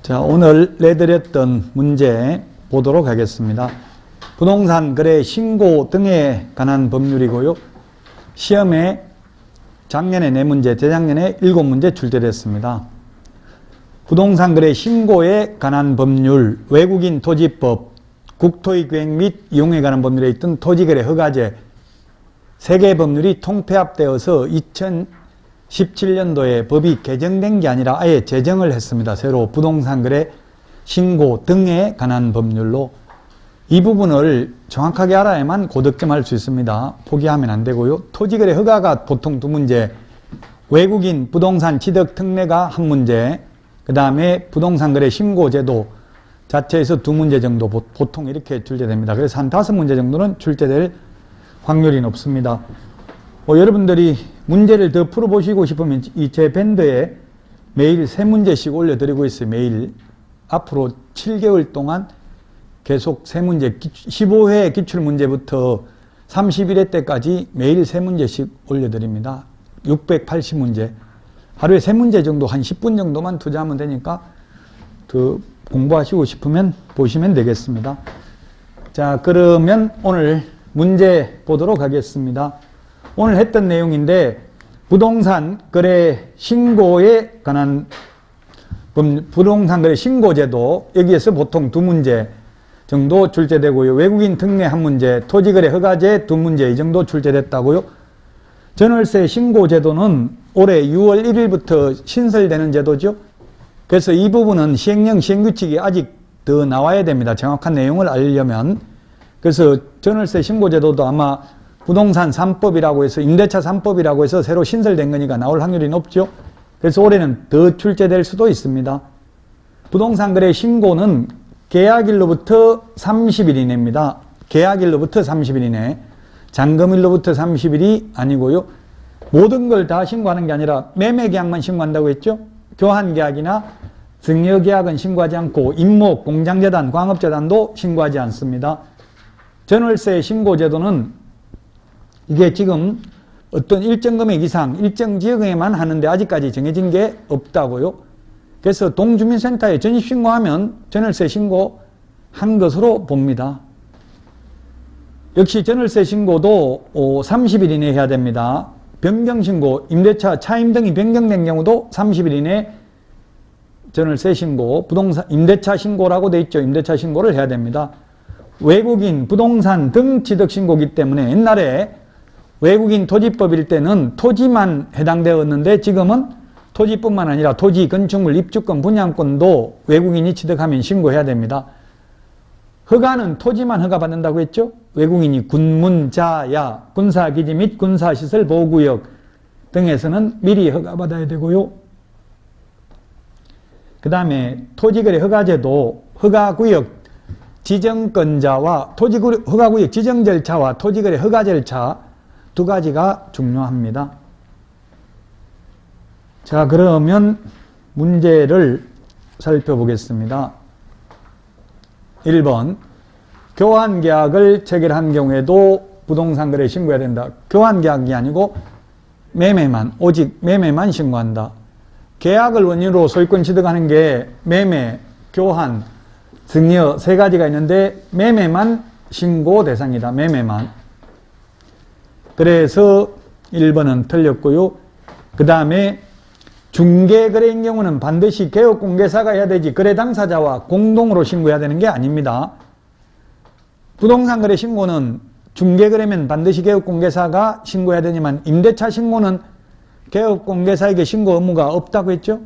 자, 오늘 내드렸던 문제 보도록 하겠습니다. 부동산 거래 신고 등에 관한 법률이고요. 시험에 작년에 4문제, 재작년에 7문제 출제됐습니다. 부동산 거래 신고에 관한 법률, 외국인 토지법, 국토의 계획 및 이용에 관한 법률에 있던 토지거래 허가제 3개 법률이 통폐합되어서 2017년도에 법이 개정된 게 아니라 아예 제정을 했습니다. 새로 부동산 거래 신고 등에 관한 법률로 이 부분을 정확하게 알아야만 고득점할 수 있습니다. 포기하면 안 되고요. 토지거래 허가가 보통 2문제, 외국인 부동산 취득 특례가 1문제, 그 다음에 부동산 거래 신고 제도 자체에서 2문제 정도 보통 이렇게 출제됩니다. 그래서 한 5문제 정도는 출제될 확률이 높습니다. 여러분들이 문제를 더 풀어보시고 싶으면 이 제 밴드에 매일 3문제씩 올려드리고 있어요. 매일 앞으로 7개월 동안 계속 3문제, 15회 기출문제부터 31회 때까지 매일 3문제씩 올려드립니다. 680문제. 하루에 3문제 정도 한 10분 정도만 투자하면 되니까 더 공부하시고 싶으면 보시면 되겠습니다. 자, 그러면 오늘 문제 보도록 하겠습니다. 오늘 했던 내용인데 부동산 거래 신고에 관한 부동산 거래 신고제도 여기에서 보통 2문제 정도 출제되고요. 외국인 특례 1문제, 토지거래 허가제 2문제 이 정도 출제됐다고요. 전월세 신고제도는 올해 6월 1일부터 신설되는 제도죠. 그래서 이 부분은 시행령 시행규칙이 아직 더 나와야 됩니다. 정확한 내용을 알려면. 그래서 전월세 신고제도도 아마 부동산 3법이라고 해서 임대차 3법이라고 해서 새로 신설된 거니까 나올 확률이 높죠. 그래서 올해는 더 출제될 수도 있습니다. 부동산 거래 신고는 계약일로부터 30일 이내입니다. 계약일로부터 30일 이내. 잔금일로부터 30일이 아니고요. 모든 걸 다 신고하는 게 아니라 매매계약만 신고한다고 했죠. 교환계약이나 증여계약은 신고하지 않고 임목, 공장재단, 광업재단도 신고하지 않습니다. 전월세 신고제도는 이게 지금 어떤 일정 금액 이상, 일정 지역에만 하는데 아직까지 정해진 게 없다고요. 그래서 동주민센터에 전입신고하면 전월세 신고한 것으로 봅니다. 역시 전월세 신고도 30일 이내에 해야 됩니다. 변경신고, 임대차, 차임 등이 변경된 경우도 30일 이내에 전월세 신고, 부동산, 임대차 신고라고 돼 있죠. 임대차 신고를 해야 됩니다. 외국인, 부동산 등 취득 신고이기 때문에 옛날에 외국인 토지법일 때는 토지만 해당되었는데 지금은 토지뿐만 아니라 토지, 건축물, 입주권, 분양권도 외국인이 취득하면 신고해야 됩니다. 허가는 토지만 허가받는다고 했죠. 외국인이 군문, 자야, 군사기지 및 군사시설 보호구역 등에서는 미리 허가받아야 되고요. 그 다음에 토지거래 허가제도 허가구역 지정권자와 허가구역 지정 절차와 토지거래 허가 절차 2가지가 중요합니다. 자, 그러면 문제를 살펴보겠습니다. 1번 교환계약을 체결한 경우에도 부동산 거래 신고해야 된다. 교환계약이 아니고 매매만, 오직 매매만 신고한다. 계약을 원인으로 소유권 취득하는 게 매매, 교환, 증여 3가지가 있는데 매매만 신고 대상이다. 매매만. 그래서 1번은 틀렸고요. 그 다음에 중개거래인 경우는 반드시 개업공개사가 해야 되지 거래 당사자와 공동으로 신고해야 되는 게 아닙니다. 부동산 거래 신고는 중개거래면 반드시 개업공개사가 신고해야 되지만 임대차 신고는 개업공개사에게 신고 의무가 없다고 했죠.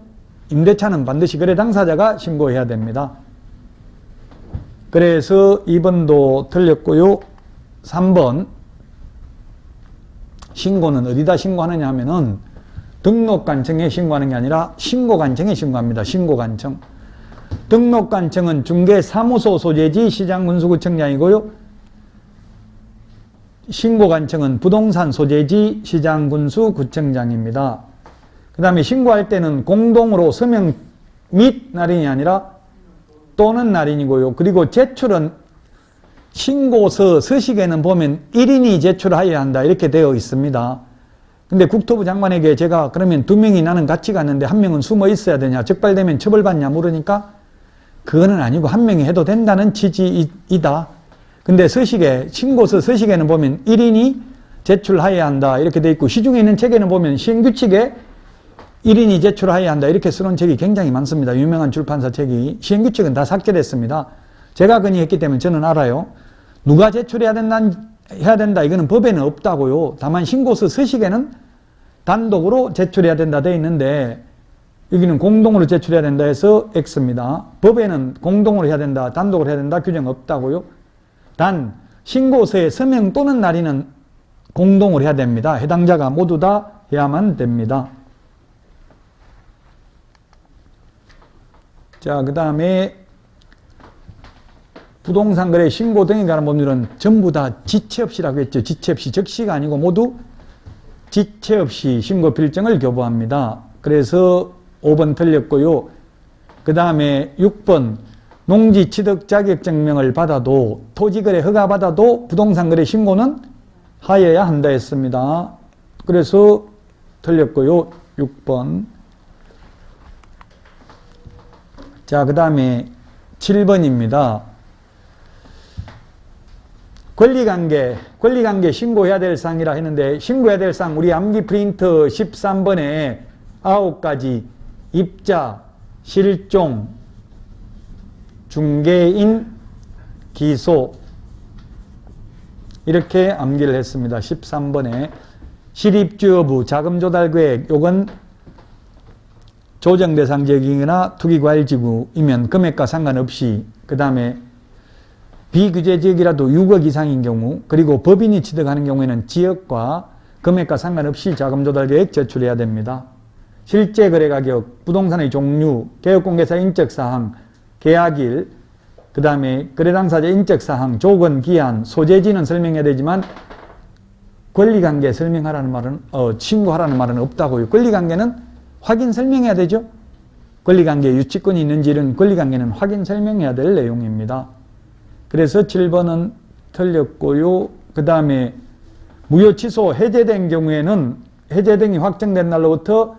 임대차는 반드시 거래 당사자가 신고해야 됩니다. 그래서 2번도 틀렸고요. 3번 신고는 어디다 신고하느냐 하면은 등록관청에 신고하는 게 아니라 신고관청에 신고합니다. 신고관청. 등록관청은 중개사무소 소재지 시장군수구청장이고요. 신고관청은 부동산 소재지 시장군수구청장입니다. 그 다음에 신고할 때는 공동으로 서명 및 날인이 아니라 또는 날인이고요. 그리고 제출은 신고서 서식에는 보면 1인이 제출하여야 한다 이렇게 되어 있습니다. 근데 국토부 장관에게 제가 그러면 2명이 나는 같이 갔는데 1명은 숨어 있어야 되냐 적발되면 처벌받냐 물으니까 그거는 아니고 한 명이 해도 된다는 취지이다. 근데 서식에, 신고서 서식에는 보면 1인이 제출하여야 한다 이렇게 돼 있고, 시중에 있는 책에는 보면 시행규칙에 1인이 제출하여야 한다 이렇게 쓰는 책이 굉장히 많습니다. 유명한 출판사 책이. 시행규칙은 다 삭제됐습니다. 제가 건의했기 때문에 저는 알아요. 누가 제출해야 된다 이거는 법에는 없다고요. 다만 신고서 서식에는 단독으로 제출해야 된다 돼 있는데, 여기는 공동으로 제출해야 된다 해서 X입니다. 법에는 공동으로 해야 된다, 단독으로 해야 된다 규정 없다고요. 단 신고서에 서명 또는 날인은 공동으로 해야 됩니다. 해당자가 모두 다 해야만 됩니다. 자, 그 다음에 부동산 거래 신고 등에 관한 법률은 전부 다 지체 없이라고 했죠. 지체 없이, 적시가 아니고 모두 지체 없이 신고 필정을 교부합니다. 그래서 5번 틀렸고요. 그 다음에 6번 농지 취득 자격증명을 받아도, 토지거래 허가 받아도 부동산 거래 신고는 하여야 한다 했습니다. 그래서 틀렸고요. 6번. 자, 그 다음에 7번입니다. 권리관계 신고해야 될 사항이라 했는데, 신고해야 될 사항 우리 암기 프린트 13번에 9가지 입자, 실종, 중개인, 기소 이렇게 암기를 했습니다. 13번에 실입주 여부, 자금 조달 계획, 요건 조정 대상 지역이거나 투기과열지구이면 금액과 상관없이, 그 다음에 비규제 지역이라도 6억 이상인 경우, 그리고 법인이 취득하는 경우에는 지역과 금액과 상관없이 자금 조달 계획 제출해야 됩니다. 실제 거래 가격, 부동산의 종류, 개업공개사 인적사항, 계약일, 그 다음에 거래 당사자 인적사항, 조건, 기한, 소재지는 설명해야 되지만 권리관계 설명하라는 말은, 신고하라는 말은 없다고요. 권리관계는 확인 설명해야 되죠. 권리관계 유치권이 있는지 이런 권리관계는 확인 설명해야 될 내용입니다. 그래서 7번은 틀렸고요. 그 다음에 무효 취소 해제된 경우에는 해제 등이 확정된 날로부터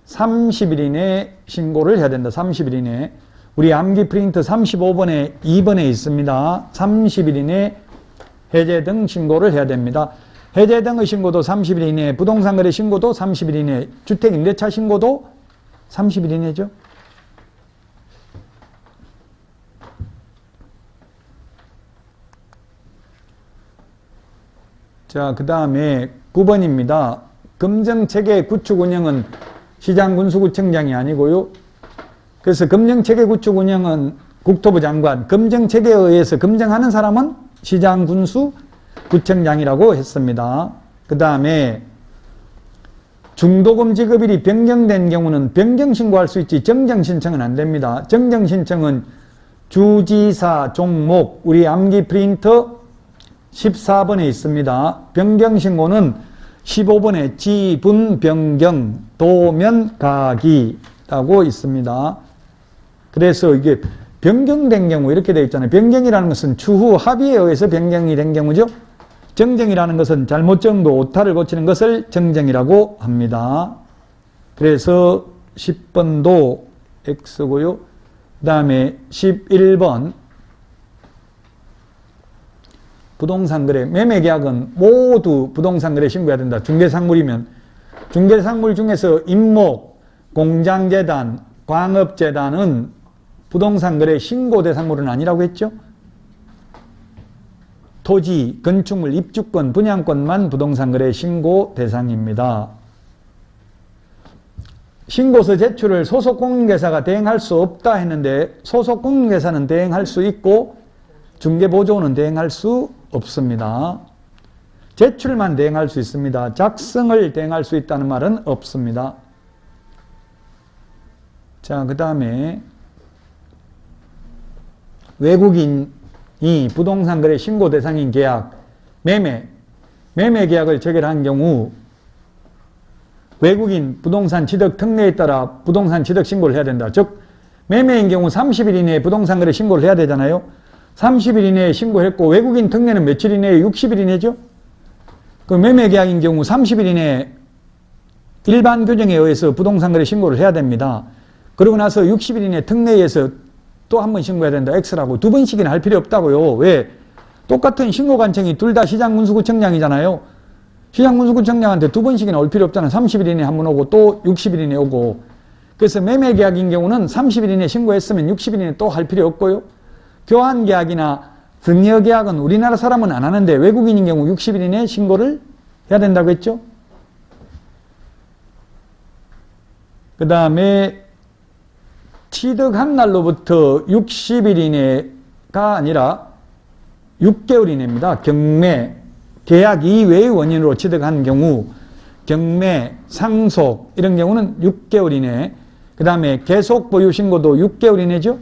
30일 이내에 신고를 해야 된다. 30일 이내에. 우리 암기 프린트 35번에 2번에 있습니다. 30일 이내에 해제 등 신고를 해야 됩니다. 해제 등의 신고도 30일 이내에, 부동산 거래 신고도 30일 이내에, 주택 임대차 신고도 30일 이내죠. 자, 그 다음에 9번입니다. 검정체계 구축 운영은 시장군수구청장이 아니고요. 그래서 검정체계 구축 운영은 국토부 장관, 검정체계에 의해서 검증하는 사람은 시장군수구청장이라고 했습니다. 그 다음에 중도금 지급일이 변경된 경우는 변경신고할 수 있지 정정신청은 안 됩니다. 정정신청은 주지사 종목, 우리 암기 프린터 14번에 있습니다. 변경신고는 15번에 지분 변경, 도면 가기라고 있습니다. 그래서 이게 변경된 경우 이렇게 되어 있잖아요. 변경이라는 것은 추후 합의에 의해서 변경이 된 경우죠. 정정이라는 것은 잘못 정도 오타를 고치는 것을 정정이라고 합니다. 그래서 10번도 X고요. 그 다음에 11번 부동산 거래, 매매 계약은 모두 부동산 거래 신고해야 된다. 중개상물이면. 중개상물 중에서 임목, 공장재단, 광업재단은 부동산 거래 신고 대상물은 아니라고 했죠. 토지, 건축물, 입주권, 분양권만 부동산 거래 신고 대상입니다. 신고서 제출을 소속 공인중개사가 대행할 수 없다 했는데, 소속 공인중개사는 대행할 수 있고 중개보조원은 대행할 수 없습니다. 제출만 대행할 수 있습니다. 작성을 대행할 수 있다는 말은 없습니다. 자, 그 다음에 외국인이 부동산 거래 신고 대상인 계약, 매매 계약을 체결한 경우 외국인 부동산 취득 특례에 따라 부동산 취득 신고를 해야 된다. 즉 매매인 경우 30일 이내에 부동산 거래 신고를 해야 되잖아요. 30일 이내에 신고했고 외국인 특례는 며칠 이내에? 60일 이내죠. 그 매매 계약인 경우 30일 이내에 일반 규정에 의해서 부동산 거래 신고를 해야 됩니다. 그러고 나서 60일 이내 특례에 의해서 또 한 번 신고해야 된다. X라고. 두 번씩이나 할 필요 없다고요. 왜? 똑같은 신고관청이 둘 다 시장군수구청장이잖아요. 시장군수구청장한테 두 번씩이나 올 필요 없잖아요. 30일 이내에 한 번 오고 또 60일 이내에 오고. 그래서 매매계약인 경우는 30일 이내에 신고했으면 60일 이내에 또 할 필요 없고요. 교환계약이나 등여계약은 우리나라 사람은 안 하는데 외국인인 경우 60일 이내에 신고를 해야 된다고 했죠. 그 다음에 취득한 날로부터 60일 이내가 아니라 6개월 이내입니다. 경매, 계약 이외의 원인으로 취득한 경우 경매, 상속 이런 경우는 6개월 이내. 그 다음에 계속 보유 신고도 6개월 이내죠.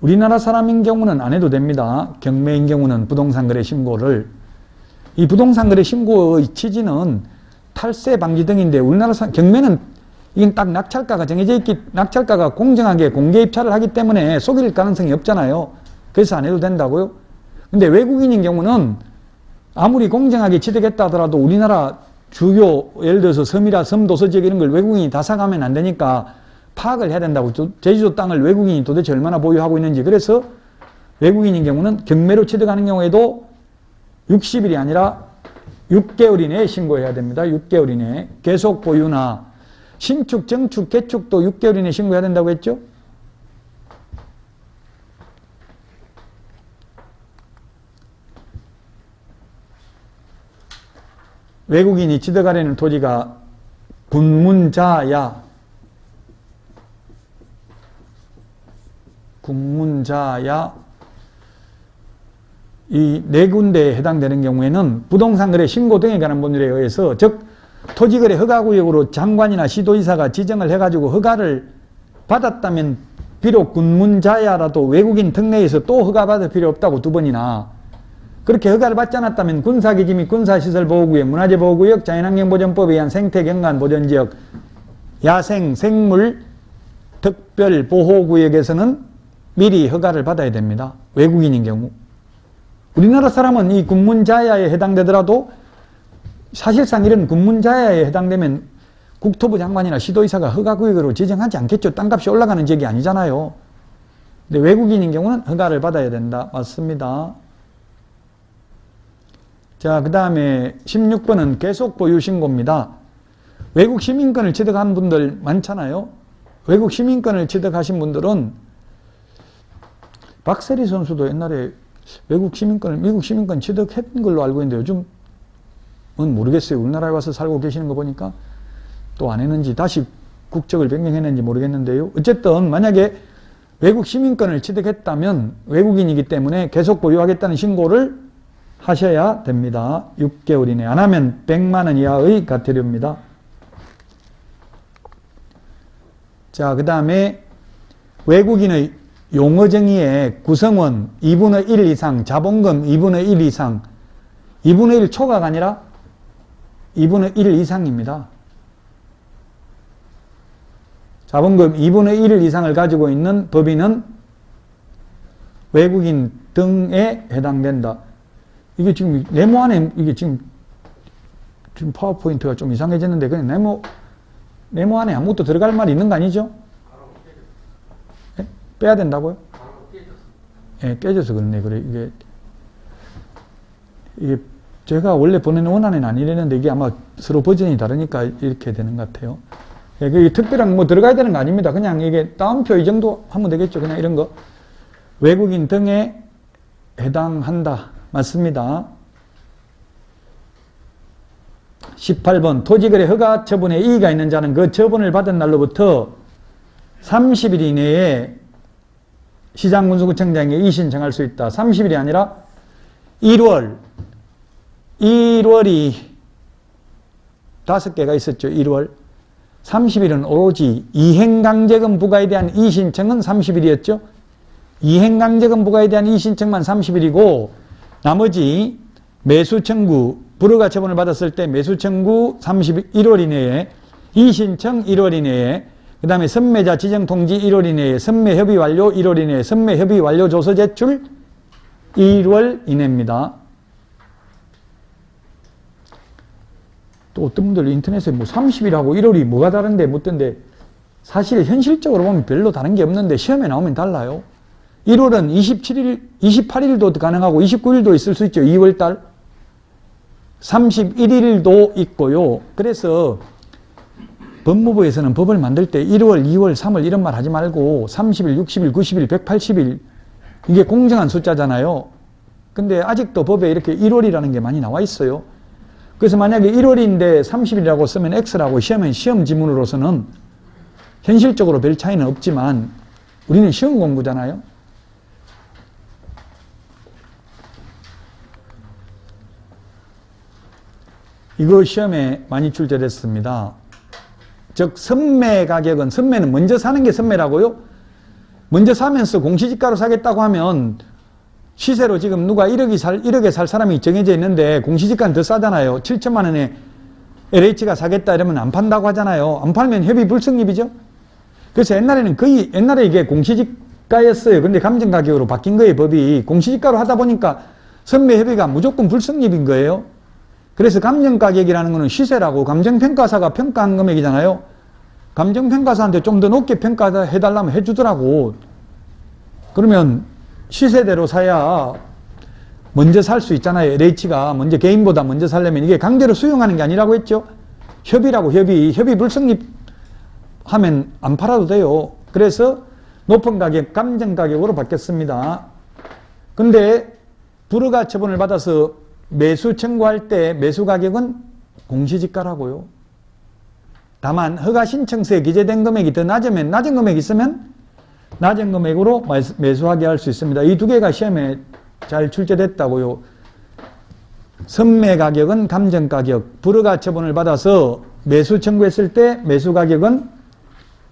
우리나라 사람인 경우는 안 해도 됩니다. 경매인 경우는 부동산 거래 신고를. 이 부동산 거래 신고의 취지는 탈세 방지 등인데 우리나라 경매는 이건 딱 낙찰가가 정해져 있기, 낙찰가가 공정하게 공개 입찰을 하기 때문에 속일 가능성이 없잖아요. 그래서 안 해도 된다고요. 근데 외국인인 경우는 아무리 공정하게 취득했다 하더라도 우리나라 주요, 예를 들어서 섬이라 섬 도서지역 이런 걸 외국인이 다 사가면 안 되니까 파악을 해야 된다고. 제주도 땅을 외국인이 도대체 얼마나 보유하고 있는지. 그래서 외국인인 경우는 경매로 취득하는 경우에도 60일이 아니라 6개월 이내에 신고해야 됩니다. 6개월 이내에. 계속 보유나 신축, 정축, 개축도 6개월 이내에 신고해야 된다고 했죠? 외국인이 취득하려는 토지가 군문자야, 이 네 군데에 해당되는 경우에는 부동산 거래 신고 등에 관한 법률에 의해서, 즉 토지거래 허가구역으로 장관이나 시도지사가 지정을 해가지고 허가를 받았다면 비록 군문자야라도 외국인 특례에서 또 허가받을 필요 없다고 두 번이나. 그렇게 허가를 받지 않았다면 군사기지 및 군사시설보호구역, 문화재보호구역, 자연환경보전법에 의한 생태경관보전지역, 야생, 생물, 특별보호구역에서는 미리 허가를 받아야 됩니다. 외국인인 경우. 우리나라 사람은 이 군문자야에 해당되더라도 사실상 이런 군문자야에 해당되면 국토부 장관이나 시도의사가 허가구역으로 지정하지 않겠죠. 땅값이 올라가는 지역이 아니잖아요. 근데 외국인인 경우는 허가를 받아야 된다. 맞습니다. 자, 그 다음에 16번은 계속 보유 신고입니다. 외국 시민권을 취득한 분들 많잖아요. 외국 시민권을 취득하신 분들은 박세리 선수도 옛날에 외국 시민권을, 미국 시민권 취득했던 걸로 알고 있는데 요즘은 모르겠어요. 우리나라에 와서 살고 계시는 거 보니까 또 안 했는지 다시 국적을 변경했는지 모르겠는데요. 어쨌든 만약에 외국 시민권을 취득했다면 외국인이기 때문에 계속 보유하겠다는 신고를 하셔야 됩니다. 6개월 이내. 안 하면 100만 원 이하의 과태료입니다. 자, 그 다음에 외국인의 용어정의에 구성원 2분의 1 이상, 자본금 2분의 1 이상, 2분의 1 초과가 아니라 2분의 1 이상입니다. 자본금 2분의 1 이상을 가지고 있는 법인은 외국인 등에 해당된다. 이게 지금 네모 안에, 이게 지금 파워포인트가 좀 이상해졌는데, 그냥 네모 안에 아무것도 들어갈 말이 있는 거 아니죠? 네? 빼야 된다고요? 예, 깨져서 그렇네. 그래, 이게 제가 원래 보내는 원안에는 안 이랬는데, 이게 아마 서로 버전이 다르니까 이렇게 되는 것 같아요. 예, 그게 특별한 뭐 들어가야 되는 거 아닙니다. 그냥 이게 따옴표 이 정도 하면 되겠죠. 그냥 이런 거. 외국인 등에 해당한다. 맞습니다. 18번 토지거래 허가 처분에 이의가 있는 자는 그 처분을 받은 날로부터 30일 이내에 시장군수구청장에게 이의신청할 수 있다. 30일이 아니라 1월이 5개가 있었죠. 1월. 30일은 오로지 이행강제금 부과에 대한 이의신청은 30일이었죠. 이행강제금 부과에 대한 이의신청만 30일이고 나머지 매수청구, 불허가 처분을 받았을 때 매수청구 1월 이내에, 이의신청 1월 이내에, 그 다음에 선매자 지정통지 1월 이내에, 선매협의 완료 1월 이내에, 선매협의 완료 조서 제출 1월 이내입니다. 또 어떤 분들 인터넷에 뭐 30일하고 1월이 뭐가 다른데 묻던데 사실 현실적으로 보면 별로 다른 게 없는데 시험에 나오면 달라요. 1월은 28일도 가능하고 29일도 있을 수 있죠. 2월달. 31일도 있고요. 그래서 법무부에서는 법을 만들 때 1월, 2월, 3월 이런 말 하지 말고 30일, 60일, 90일, 180일 이게 공정한 숫자잖아요. 근데 아직도 법에 이렇게 1월이라는 게 많이 나와 있어요. 그래서 만약에 1월인데 30일이라고 쓰면 X라고 시험은 시험 지문으로서는 현실적으로 별 차이는 없지만 우리는 시험 공부잖아요. 이거 시험에 많이 출제됐습니다. 즉 선매 가격은, 선매는 먼저 사는 게 선매라고요. 먼저 사면서 공시지가로 사겠다고 하면 시세로 지금 누가 1억에 살 사람이 정해져 있는데 공시지가는 더 싸잖아요. 7천만 원에 LH가 사겠다 이러면 안 판다고 하잖아요. 안 팔면 협의 불성립이죠. 그래서 옛날에 이게 공시지가였어요. 근데 감정가격으로 바뀐 거예요, 법이. 공시지가로 하다 보니까 선매 협의가 무조건 불성립인 거예요. 그래서 감정가격이라는 거는 시세라고, 감정평가사가 평가한 금액이잖아요. 감정평가사한테 좀 더 높게 평가해달라면 해주더라고. 그러면 시세대로 사야 먼저 살 수 있잖아요. LH가 먼저 개인보다 먼저 살려면 이게 강제로 수용하는 게 아니라고 했죠. 협의라고, 협의 불성립하면 안 팔아도 돼요. 그래서 높은 가격, 감정가격으로 바뀌었습니다. 근데 불허가 처분을 받아서 매수 청구할 때 매수 가격은 공시지가라고요. 다만 허가 신청서에 기재된 금액이 더 낮은 금액이 있으면 낮은 금액으로 매수하게 할 수 있습니다. 이 두 개가 시험에 잘 출제됐다고요. 선매 가격은 감정 가격, 불허가 처분을 받아서 매수 청구했을 때 매수 가격은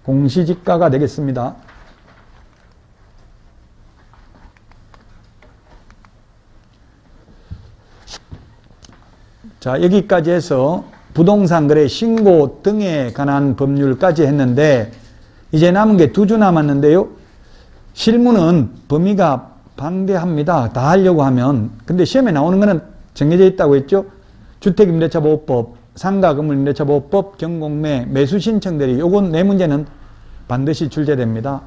공시지가가 되겠습니다. 자, 여기까지 해서 부동산 거래 신고 등에 관한 법률까지 했는데 이제 남은 게 2주 남았는데요. 실무는 범위가 방대합니다. 다 하려고 하면. 근데 시험에 나오는 거는 정해져 있다고 했죠. 주택임대차보호법, 상가건물임대차보호법, 경공매, 매수신청대리, 요건 네 문제는 반드시 출제됩니다.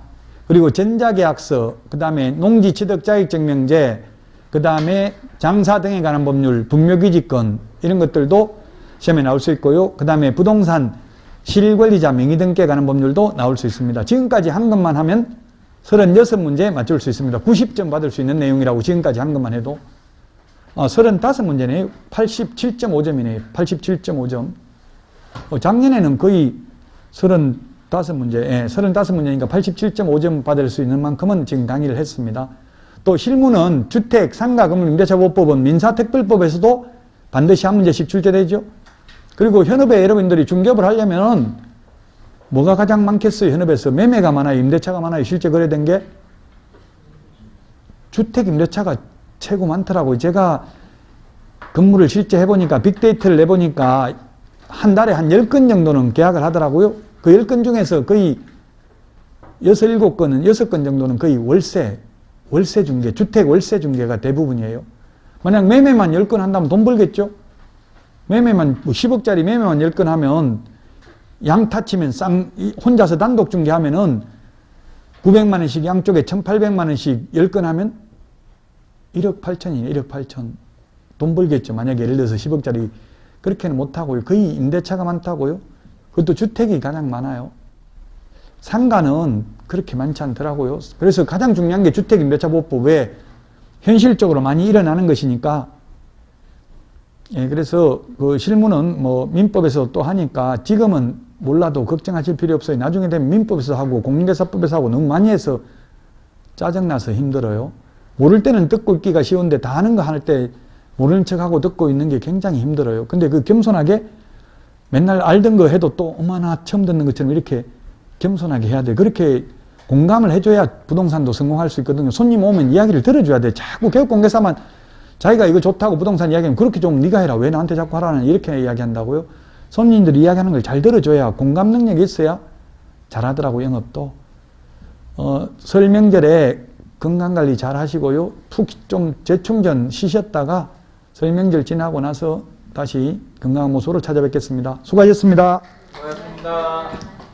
그리고 전자계약서, 그 다음에 농지취득자격증명제, 그 다음에 장사 등에 관한 법률, 분묘기지권 이런 것들도 시험에 나올 수 있고요. 그 다음에 부동산 실권리자 명의 등기에 관한 법률도 나올 수 있습니다. 지금까지 한 것만 하면 36문제 맞출 수 있습니다. 90점 받을 수 있는 내용이라고 지금까지 한 것만 해도 35문제네요. 87.5점이네요. 87.5점. 작년에는 거의 35문제, 35문제니까 87.5점 받을 수 있는 만큼은 지금 강의를 했습니다. 또 실무는 주택, 상가, 건물, 임대차보호법은 민사특별법에서도 반드시 한 문제씩 출제되죠. 그리고 현업에 여러분들이 중개업을 하려면 뭐가 가장 많겠어요? 현업에서 매매가 많아요? 임대차가 많아요? 실제 거래된 게? 주택, 임대차가 최고 많더라고요. 제가 건물을 실제 해보니까 빅데이터를 내보니까 한 달에 한 10건 정도는 계약을 하더라고요. 그 10건 중에서 거의 6, 7건은 6건 정도는 거의 월세 중개, 주택 월세 중개가 대부분이에요. 만약 매매만 10건 한다면 돈 벌겠죠? 매매만 10억짜리 매매만 10건 하면 양타 치면 혼자서 단독 중개하면은 900만 원씩 양쪽에 1,800만 원씩 10건 하면 1억 8천이에요. 1억 8천. 돈 벌겠죠. 만약에 예를 들어서 10억짜리 그렇게는 못하고요. 거의 임대차가 많다고요. 그것도 주택이 가장 많아요. 상가는 그렇게 많지 않더라고요. 그래서 가장 중요한 게 주택임대차보호법 왜 현실적으로 많이 일어나는 것이니까. 예, 그래서 그 실무는 뭐 민법에서 또 하니까 지금은 몰라도 걱정하실 필요 없어요. 나중에 되면 민법에서 하고 공인중개사법에서 하고 너무 많이 해서 짜증나서 힘들어요. 모를 때는 듣고 있기가 쉬운데 다 하는 거 할 때 모르는 척하고 듣고 있는 게 굉장히 힘들어요. 근데 그 겸손하게 맨날 알던 거 해도 또 어머나 처음 듣는 것처럼 이렇게 겸손하게 해야 돼. 그렇게 공감을 해줘야 부동산도 성공할 수 있거든요. 손님 오면 이야기를 들어줘야 돼. 자꾸 개업공개사만 자기가 이거 좋다고 부동산 이야기하면 그렇게 좀 네가 해라. 왜 나한테 자꾸 하라는 이렇게 이야기한다고요. 손님들이 이야기하는 걸 잘 들어줘야 공감 능력이 있어야 잘하더라고 영업도. 설 명절에 건강관리 잘 하시고요. 푹 좀 재충전 쉬셨다가 설 명절 지나고 나서 다시 건강한 모습으로 찾아뵙겠습니다. 수고하셨습니다. 수고하셨습니다.